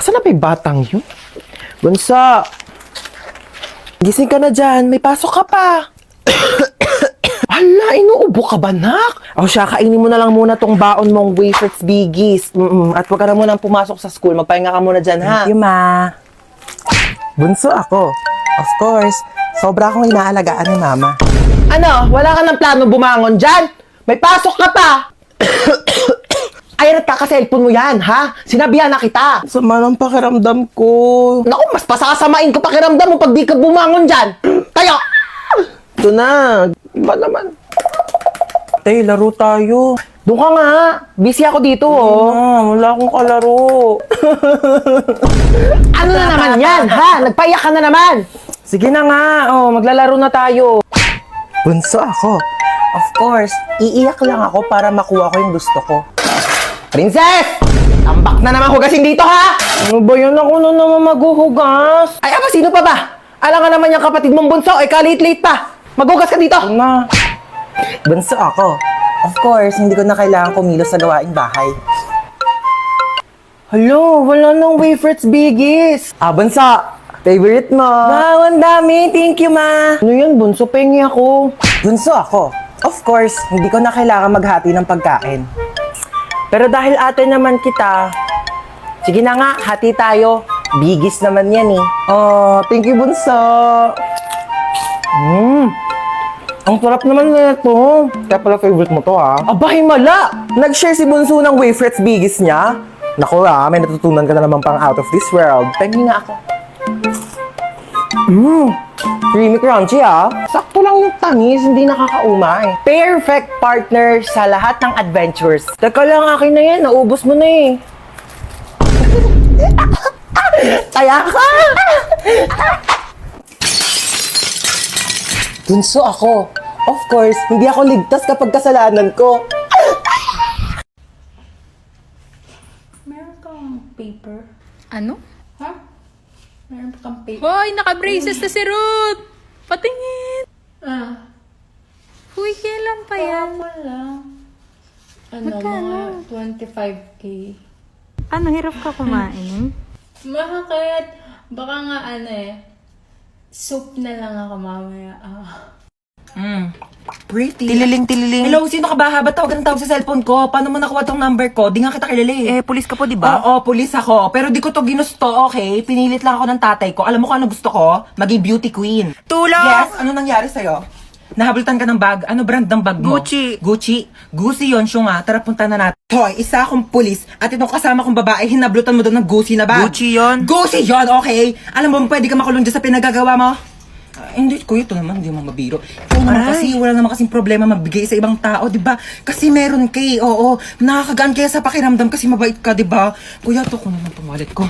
Asan na ba yung batang yun? Bunso! Gising ka na dyan. May pasok ka pa. Hala, inuubo ka ba, nak? O siya, kainin mo na lang muna tong baon mong wafers biggies. At huwag ka na munang pumasok sa school. Magpahinga ka muna dyan, ha? Thank you, ma. Bunso ako. Of course, sobra akong inaalagaan ni mama. Ano? Wala ka ng plano bumangon dyan? May pasok ka pa! Ay, nagkaka-cellphone mo yan, ha? Sinabihan na kita. Sama ng pakiramdam ko. Naku, mas pasasamain ko pakiramdam mo pag di ka bumangon dyan. Tayo! Ito na. Iba naman. Tay, laro tayo. Doon ka nga. Busy ako dito, oh. Wala akong kalaro. Ano na naman yan, ha? Nagpaiyak ka na naman. Sige na nga. Oh, maglalaro na tayo. Bunso ako. Of course, iiyak lang ako para makuha ko yung gusto ko. Princess! Tambak na naman hugasin dito, ha? Ano ba yun? Ako na naman maghuhugas. Ay, ama, sino pa ba? Alam nga naman yung kapatid mong bunso, eh, ka-late-late pa. Maghugas ka dito. Na. Bunso ako. Of course, hindi ko na kailangan kumilos sa gawaing bahay. Hello, wala nang wafers biggies. Bunso. Favorite mo. Wow, ang dami. Thank you, ma. Ano yan, bunso? Pengi ako. Bunso ako. Of course, hindi ko na kailangan maghati ng pagkain. Pero dahil ate naman kita, sige na nga, hati tayo. Bigis naman yan, eh. Oh, thank you, Bunso. Ang sarap naman na ito. Kaya pala favorite mo to, ha? Aba, himala! Nag-share si Bunso ng wafers biggies niya. Naku, may natutunan ka na naman pang out of this world. Pengi nga ako. Creamy crunchy, ha? Sakto lang yung tamis, hindi nakakaumay. Perfect partner sa lahat ng adventures. Teka lang, akin na yan. Naubos mo na eh. Taya ka! Bunso ako. Of course, hindi ako ligtas kapag kasalanan ko. Meron kang paper? Ano? Ha? Meron kang paper? Hoy, naka-braces na si Ruth! Patingin! Ah, Huy, kailan pa yan? wala. Ano, Magkano? mga 25K. Ano, hirap ka kumain? Bakit? Baka nga soup na lang ako mamaya. Pretty. Tililing. Hello, sino ka ba? Ba't tawag ng tawag sa cellphone ko? Paano mo nakuha tong number ko? Di nga kita kilala eh. Pulis ka po, di ba? Oo, pulis ako. Pero di ko to ginusto, okay? Pinilit lang ako ng tatay ko. Alam mo kung ano gusto ko? Maging beauty queen. Tulong! Yes, ano nangyari sa'yo? Nahabultan ka ng bag? Ano brand ng bag mo? Gucci. Gucci yun, siya nga. Tara, punta na natin. Hoy, isa akong pulis at itong kasama kong babae, hinablutan mo doon ng Gucci na bag. Gucci yun? Gucci yun, okay? Alam mo, pwede ka makulong dyan sa pinagagawa mo? Hindi, kuya, ito naman, hindi mo mabiro. Ito naman kasi, wala naman kasing problema magbigay sa ibang tao, di ba? Kasi meron kay, oo, nakakagaan kaya sa pakiramdam kasi mabait ka, di ba? Kuya, ito ko naman itong wallet ko.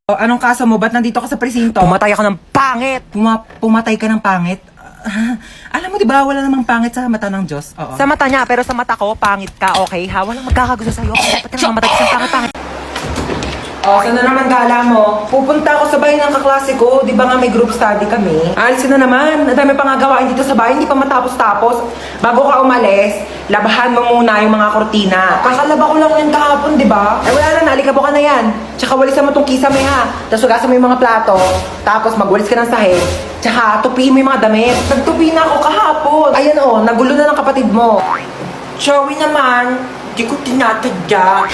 O, anong kaso mo? Ba't nandito ka sa presinto? Pumatay ako ng pangit! Pumatay ka ng pangit? Alam mo, di ba, wala namang pangit sa mata ng Diyos. Oo. Sa mata niya, pero sa mata ko, pangit ka, okay ha? Walang magkakagusto sa'yo. Dapat ka mamatay ka sa pangit. Saan na naman gala mo? Pupunta ako sa bahay ng kaklase ko. Di ba nga may group study kami? Alisin na naman. Ang dami pa nga gawain dito sa bahay. Hindi pa matapos-tapos. Bago ka umalis, labahan mo muna yung mga kortina. Kakalaba ko lang yan kahapon, di ba? Ay wala na, nalikabo ka na yan. Tsaka walisan mo tong kisame ha. Tapos hugasan mo yung mga plato. Tapos magwalis ka ng sahig. Tsaka tupiin mo yung mga damit. Nagtupi na ako kahapon. Ayan nagulo na ng kapatid mo. Joey naman, di ko tinatadya.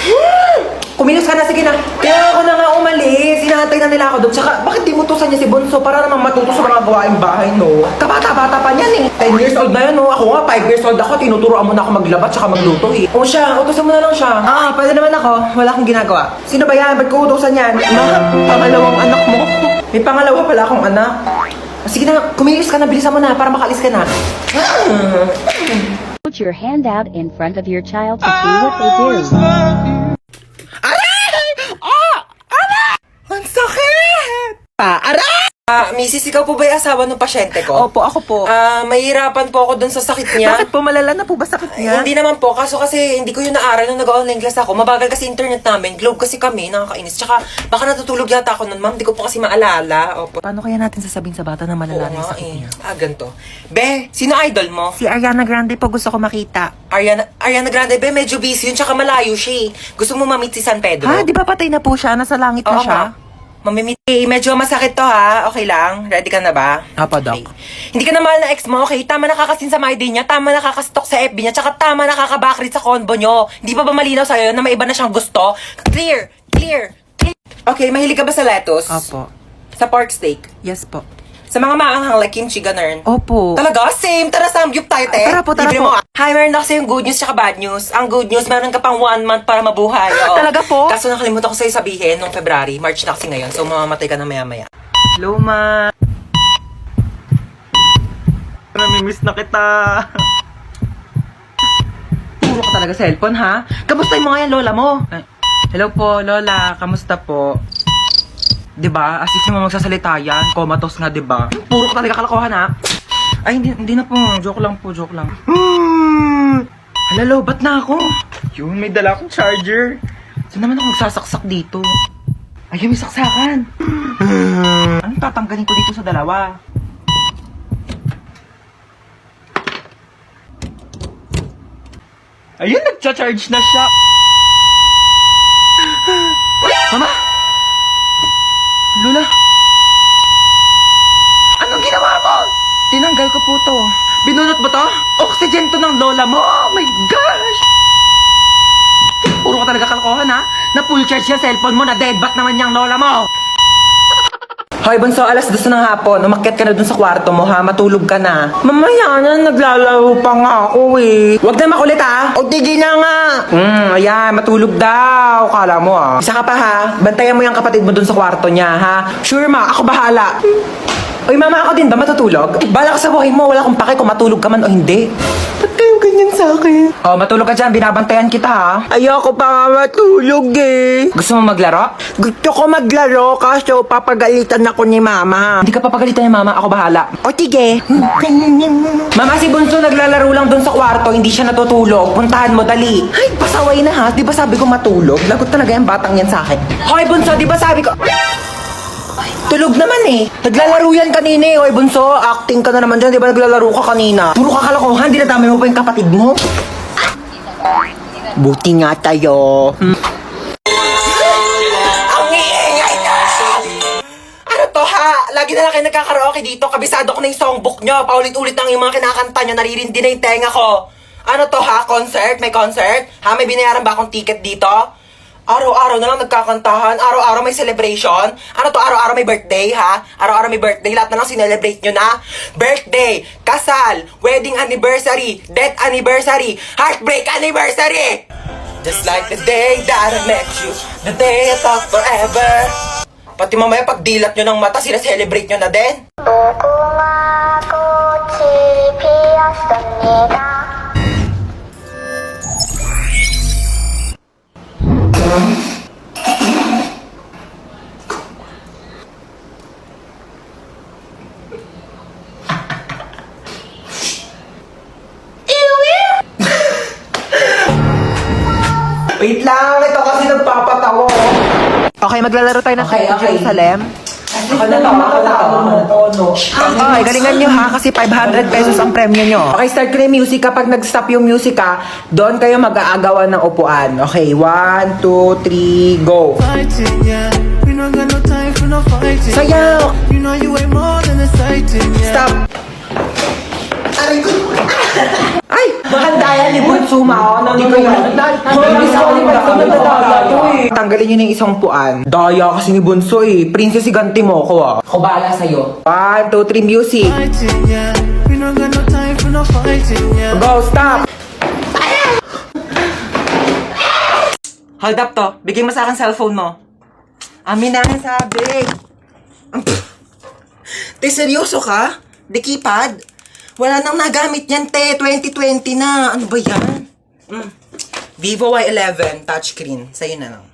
Kumilos ka na, sige na. Kaya ako na nga umalis. Hinahantay na nila ako doon. Tsaka, bakit di mo tusan niya si Bonso para namang matuto sa mga gawaing bahay, no? Kabata-bata pa niyan eh. 10 years old na yun, no? Ako nga, 5 years old ako. Tinuturoan mo na ako maglaba tsaka magluto eh. O siya, utusan mo na lang siya. Pwede naman ako. Wala akong ginagawa. Sino ba yan? Ba't ko utusan yan? Pangalawang anak mo. May pangalawa pala akong anak. Sige na, kumilos ka na. Bilisan mo na para makalis ka na. Put your hand out in front of your child to see what they do. Ang sakit! Aray! Mrs. ikaw po ba yung asawa ng pasyente ko? Opo, ako po. Mahirapan po ako dun sa sakit niya. Bakit po malala na po ba sakit niya? Hindi naman po, kaso kasi hindi ko yun naaral nung nag-online class ako. Mabagal kasi internet namin, globe kasi kami, nakakainis. Tsaka baka natutulog yata ako nun, ma'am, hindi ko po kasi maalala. Opo. Paano kaya natin sasabihin sa bata na malala na yung sakit niya? Ganito. Be, sino idol mo? Si Ariana Grande po gusto ko makita. Ariana Grande, be, medyo busy yun, tsaka malayo siya eh. Gusto mo ma-meet si San Pedro? Ha? Di ba patay na po siya? Nasa langit na Oo siya? nga. Mamimit. Medyo masakit to ha. Okay lang? Ready ka na ba? Apo, Doc. Okay. Hindi ka na mahal na ex mo, okay? Tama nakakasin sa my day niya, tama nakakastalk sa FB niya, tsaka tama nakakabakrit sa combo nyo. Hindi pa ba malinaw sa'yo na may iba na siyang gusto? Clear! Clear! Clear! Okay, mahilig ka ba sa lettuce? Opo. Sa pork steak? Yes po. Sa mga maanghang like kimchi, ganun? Opo. Talaga? Same! Tara, samgyup tayo, te. Tara po, tara Libre po. mo. Hi, meron na kasi yung good news tsaka bad news. Ang good news, meron ka pang 1 month para mabuhay. Oo. Talaga po? Kaso nakalimutan ko sa'yo sabihin nung February. March na kasi ngayon. So, mamamatay ka na maya-maya. Hello, ma. Namimiss na kita. Puro ka talaga cellphone, ha? Kamusta mo nga yan, lola mo? Hello po, lola. Kamusta po? Diba? As if naman magsasalita yan. Comatose nga, diba? Puro ka talaga kalokohan, ha? Ay, hindi na po. Joke lang po, joke lang. Hala, lobat na ako. Yun, may dala akong charger. Saan naman ako magsasaksak dito? Ayun, may saksakan. Anong tatanggalin ko dito sa dalawa? Ayun, nagcha-charge na siya. Mama! Lola! Anong ginawa mo? Tinanggal ko po to. Binunot mo to? Oxygen to ng lola mo. Oh my gosh! Puro ka talaga kalokohan ha? Na full charge yung cellphone mo, na deadbat naman yung lola mo. Hoy, Bunso, alas 2 ng hapon. Umakyat ka na dun sa kwarto mo ha, matulog ka na. Mamaya na, naglalaro pa nga ako eh. Huwag na makulit ha. O, tigil na nga. Ayan, matulog daw. Kala mo ah. Isa ka pa ha, bantayan mo yung kapatid mo dun sa kwarto niya ha. Sure ma, ako bahala. Uy, mama, ako din ba matutulog? Bala ka sa buhay mo, wala akong pake kung matulog ka man o hindi. Ba't kayong ganyan sa akin? Oh, matulog ka dyan, binabantayan kita ha. Ayoko pa nga matulog eh. Gusto mo maglaro? Gusto ko maglaro kaso papagalitan ako ni mama. Hindi ka papagalitan ni mama, ako bahala. O tige. Mama, si Bunso naglalaro lang dun sa kwarto, hindi siya natutulog. Puntahan mo, dali. Ay, pasaway na ha. Di ba sabi ko matulog? Lagot talaga yung batang yan sa akin. Hoy, Bunso, di ba sabi ko... Tulog naman eh. Naglalaro yan kanina eh. Oy, Bunso, acting ka na naman dyan. Di ba naglalaro ka kanina? Puro ka kalokohan. Dinadamay mo pa yung kapatid mo. Buti nga tayo. Ang iingay na! Ano to ha? Lagi na lang kayo nagkakaraoke dito. Kabisado ko na yung songbook nyo. Paulit-ulit lang yung mga kinakanta nyo. Naririndi na yung tenga ko. Ano to ha? Concert? May concert? Ha? May binayaran ba akong ticket dito? Araw-araw na lang nagkakantahan, araw-araw may celebration. Ano to, araw-araw may birthday, ha? Araw-araw may birthday, lahat na lang sinelebrate nyo na. Birthday, kasal, wedding anniversary, death anniversary, heartbreak anniversary! Just like the day that I met you, the day I thought forever. Pati mamaya pag dilat nyo ng mata, sinaselebrate nyo na din. Wait lang, ito kasi nagpapatawa. Okay, maglalaro tayo ng Flight to Jerusalem. Ako na to. Okay, galingan nyo ha, kasi 500 pesos ang premyo nyo. Okay, start ko na yung music. Kapag nag-stop yung music ha, doon kayo mag-aagawan ng upuan. Okay, 1, 2, 3, go. Fighting, yeah. We don't got no time for no fighting. Sayaw! You know you way more than a sighting, yeah. Stop! Aray ko! Ay! Makandayan ni Bunso, mao. Hindi ko yan. Tanggalin nyo na yung isang puan. Daya kasi ni Bunso eh. Princess, iganti mo ako ah. Ako bahala sa'yo. 1, 2, 3, music. Fighting, yeah. We don't got no time for no fighting, yeah. Go, stop! Hold up to. Bigay mo sa akin cellphone mo. Amin na ang sabi. Te, seryoso ka? Di keypad? Wala nang nagamit yan, te. 2020 na. Ano ba yan? Vivo Y11 touchscreen. Sa'yo na lang.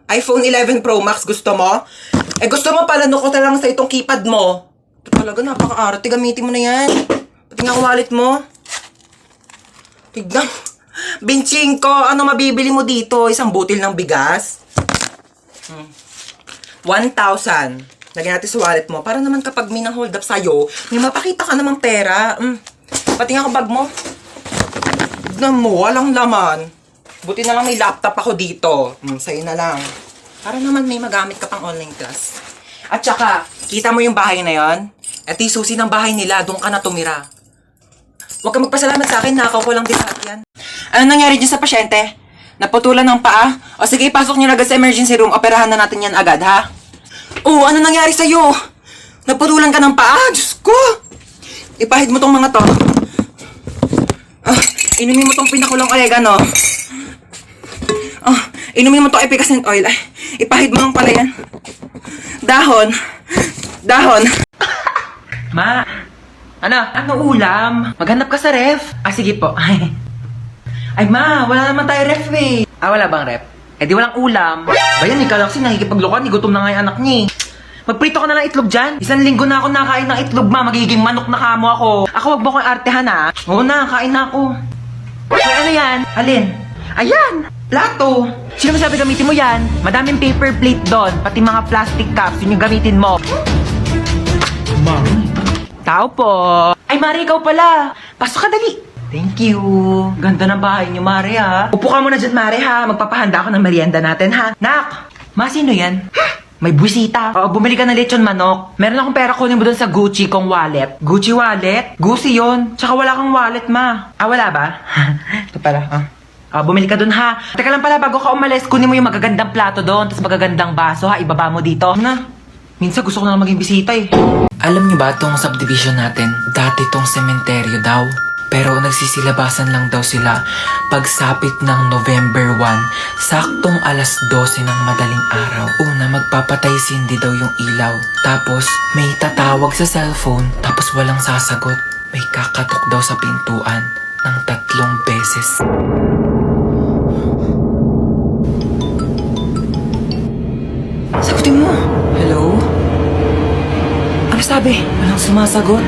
iPhone 11 Pro Max gusto mo? Eh gusto mo pala ko na lang sa itong keypad mo. Ito talaga napaka-arte. Gamitin mo na yan. Pati nga wallet mo. Tignan. Binching ko. Ano mabibili mo dito? Isang butil ng bigas? 1,000. Lagyan natin sa wallet mo. Para naman kapag may nang-hold up sa'yo, may mapakita ka namang pera. Pati nga bag mo. Tignan mo, walang laman. Buti na lang may laptop ako dito. Sa'yo na lang. Para naman may magamit ka pang online class. At saka, kita mo yung bahay na yon? At yung susi ng bahay nila, doon ka na tumira. Huwag ka magpasalamat sa akin, nakaw ko lang din lahat yan. Ano nangyari dyan sa pasyente? Naputulan ng paa? O sige, ipasok niyo na agad sa emergency room. Operahan na natin yan agad, ha? Oo, ano nangyari sa'yo? Naputulan ka ng paa? Diyos ko! Ipahid mo tong mga to. Inumin mo tong pinakulong oregano. Inumin mo tong efficacent oil. Ay, ipahid mo lang pala yan. Dahon. Ma, ano ulam? Maghanap ka sa ref. Sige po. Ay ma, wala naman tayo ref eh. Wala bang ref? Di walang ulam. Bayan, ikaw kasi nakikipaglukan, gutom na nga yung anak niya. Magprito ka na lang itlog dyan. 1 linggo na ako nakain ng itlog, ma. Magiging manok na kamo ako. Ako, wag mo akong artehan, ha? Oo na, kain na ako. Ay, ano yan? Alin? Ayan! Plato! Sino masabi gamitin mo yan? Madaming paper plate doon, pati mga plastic cups, yun yung gamitin mo. Mami. Tao po. Ay, Mari, ikaw pala. Pasok ka dali. Thank you. Ganda ng bahay niyo, Mari, ha? Upo ka muna dyan, Mari, ha? Magpapahanda ako ng merienda natin, ha? Nak! Ma, sino yan? May buwisita. Oo, bumili ka ng lechon manok. Meron akong pera, kunin mo doon sa Gucci kong wallet. Gucci wallet? Gucci yon. Tsaka wala kang wallet, ma. Wala ba? Ito pala, bumili ka doon, ha? Teka lang pala, bago ka umalis, kunin mo yung magagandang plato doon, tapos magagandang baso, ha? Ibaba mo dito. Na, minsan gusto ko na lang maging bisita, eh. Alam niyo ba tong subdivision natin? Dati tong sementeryo daw. Pero nagsisilabasan lang daw sila pagsapit ng November 1, saktong alas 12 ng madaling araw. Una, magpapatay sindi daw yung ilaw. Tapos, may tatawag sa cellphone, tapos walang sasagot. May kakatok daw sa pintuan ng 3 beses. Sagutin mo. Hello? Ano sabi? Walang sumasagot.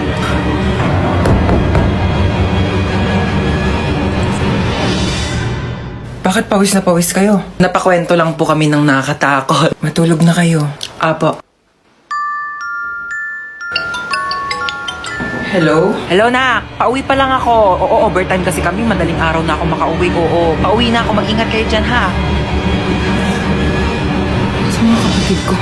Bakit pawis na pawis kayo? Napakwento lang po kami ng nakakatakot. Matulog na kayo. Apo. Hello? Hello, nak. Pauwi pa lang ako. Oo, overtime kasi kami. Madaling araw na ako makauwi. Oo, pauwi na ako. Mag-ingat kayo dyan, ha? Sa mga kapatid ko.